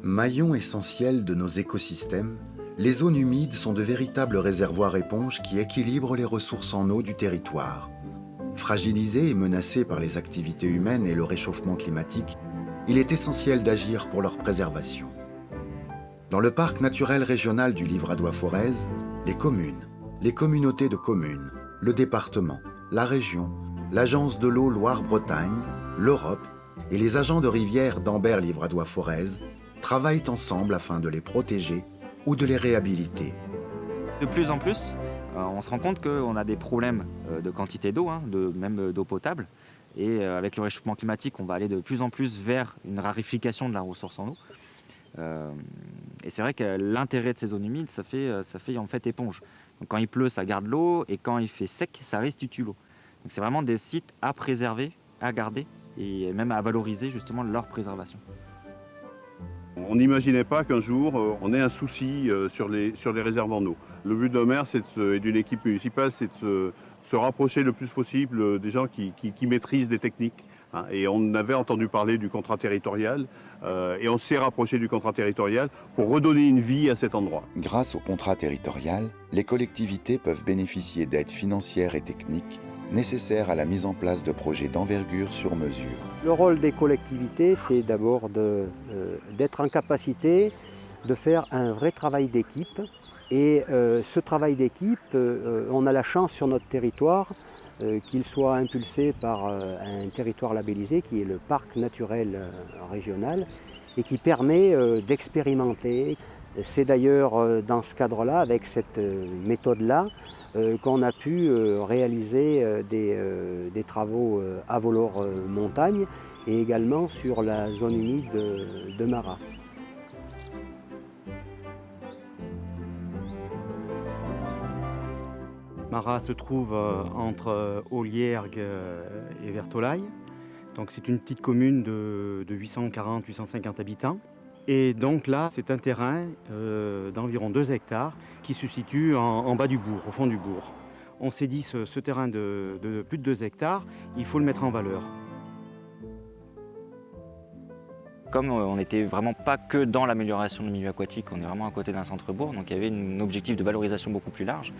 Maillons essentiels de nos écosystèmes, les zones humides sont de véritables réservoirs éponges qui équilibrent les ressources en eau du territoire. Fragilisées et menacées par les activités humaines et le réchauffement climatique, il est essentiel d'agir pour leur préservation. Dans le parc naturel régional du Livradois-Forez, les communes, les communautés de communes, le département, la région, l'agence de l'eau Loire-Bretagne, l'Europe et les agents de rivière d'Ambert-Livradois-Forez travaillent ensemble afin de les protéger ou de les réhabiliter. De plus en plus, on se rend compte qu'on a des problèmes de quantité d'eau, même d'eau potable. Et avec le réchauffement climatique, on va aller de plus en plus vers une raréfaction de la ressource en eau. Et c'est vrai que l'intérêt de ces zones humides, ça fait en fait éponge. Donc quand il pleut, ça garde l'eau, et quand il fait sec, ça restitue l'eau. Donc c'est vraiment des sites à préserver, à garder, et même à valoriser justement leur préservation. On n'imaginait pas qu'un jour, on ait un souci sur les réserves en eau. Le but d'un maire et d'une équipe municipale, c'est de se rapprocher le plus possible des gens qui maîtrisent des techniques. Et on avait entendu parler du contrat territorial et on s'est rapproché du contrat territorial pour redonner une vie à cet endroit. Grâce au contrat territorial, les collectivités peuvent bénéficier d'aides financières et techniques nécessaires à la mise en place de projets d'envergure sur mesure. Le rôle des collectivités, c'est d'abord d'être en capacité de faire un vrai travail d'équipe. Et ce travail d'équipe, on a la chance sur notre territoire qu'il soit impulsé par un territoire labellisé qui est le parc naturel régional et qui permet d'expérimenter. C'est d'ailleurs dans ce cadre-là, avec cette méthode-là, qu'on a pu réaliser des travaux à Volor-Montagne et également sur la zone humide de Marat. Marat se trouve entre Oliergues et Vertolaye. Donc c'est une petite commune de 840-850 habitants. Et donc là, c'est un terrain d'environ 2 hectares qui se situe en bas du bourg, au fond du bourg. On s'est dit, ce terrain de plus de 2 hectares, il faut le mettre en valeur. Comme on n'était vraiment pas que dans l'amélioration du milieu aquatique, on est vraiment à côté d'un centre-bourg, donc il y avait un objectif de valorisation beaucoup plus large.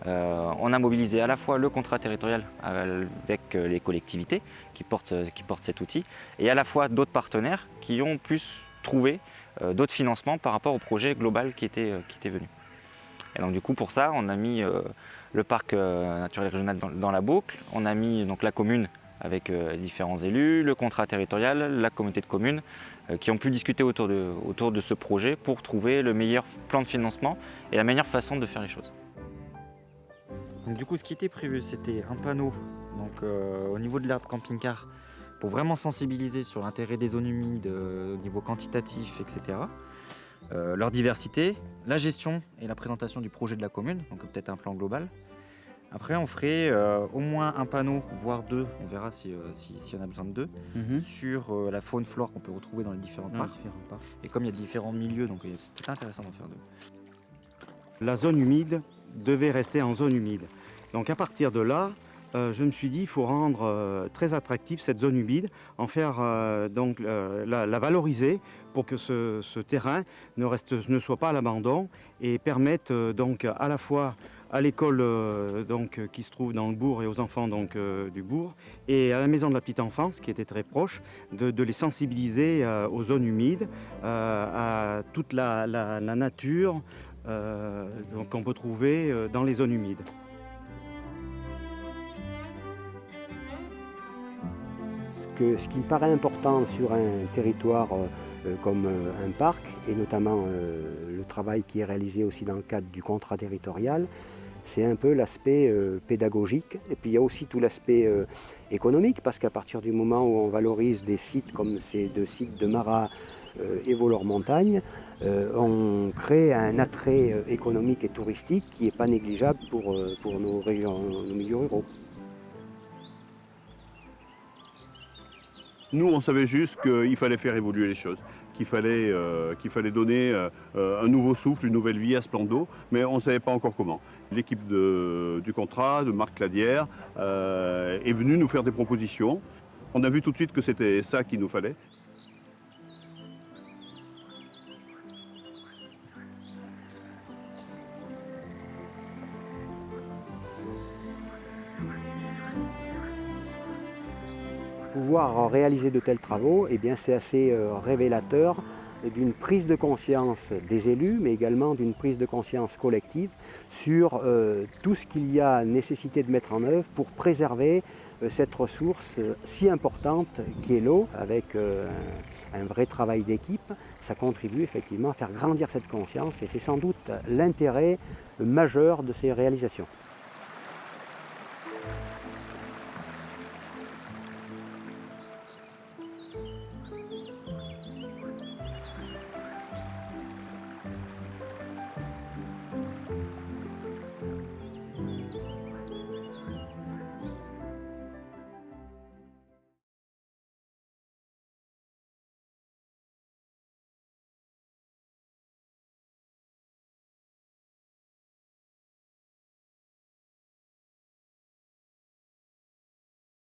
On a mobilisé à la fois le contrat territorial avec les collectivités qui portent cet outil, et à la fois d'autres partenaires qui ont plus trouvé d'autres financements par rapport au projet global qui était venu. Et donc du coup pour ça, on a mis le parc naturel régional dans la boucle, on a mis donc la commune avec différents élus, le contrat territorial, la communauté de communes, qui ont pu discuter autour de ce projet pour trouver le meilleur plan de financement et la meilleure façon de faire les choses. Donc, du coup, ce qui était prévu, c'était un panneau donc, au niveau de l'aire de camping-car pour vraiment sensibiliser sur l'intérêt des zones humides au niveau quantitatif, etc. Leur diversité, la gestion et la présentation du projet de la commune, donc peut-être un plan global. Après, on ferait au moins un panneau, voire 2, on verra si on a besoin de 2, sur la faune-flore qu'on peut retrouver dans les différents parcs. Et comme il y a différents milieux, donc c'est intéressant d'en faire 2. La zone humide devait rester en zone humide. Donc à partir de là, je me suis dit qu'il faut rendre très attractive cette zone humide, en faire la valoriser pour que ce terrain ne soit pas à l'abandon et permette donc à la fois à l'école qui se trouve dans le bourg et aux enfants du bourg, et à la maison de la petite enfance qui était très proche, de les sensibiliser aux zones humides, à toute la nature qu'on peut trouver dans les zones humides. Ce qui me paraît important sur un territoire comme un parc, et notamment le travail qui est réalisé aussi dans le cadre du contrat territorial, c'est un peu l'aspect pédagogique. Et puis il y a aussi tout l'aspect économique, parce qu'à partir du moment où on valorise des sites comme ces 2 sites de Marat et Volor-Montagne, on crée un attrait économique et touristique qui n'est pas négligeable pour nos milieux ruraux. Nous, on savait juste qu'il fallait faire évoluer les choses, qu'il fallait donner un nouveau souffle, une nouvelle vie à ce plan d'eau, mais on ne savait pas encore comment. L'équipe du contrat, de Marc Cladière, est venue nous faire des propositions. On a vu tout de suite que c'était ça qu'il nous fallait. pouvoir réaliser de tels travaux, eh bien, c'est assez révélateur d'une prise de conscience des élus, mais également d'une prise de conscience collective sur tout ce qu'il y a nécessité de mettre en œuvre pour préserver cette ressource si importante qu'est l'eau. Avec un vrai travail d'équipe, ça contribue effectivement à faire grandir cette conscience et c'est sans doute l'intérêt majeur de ces réalisations.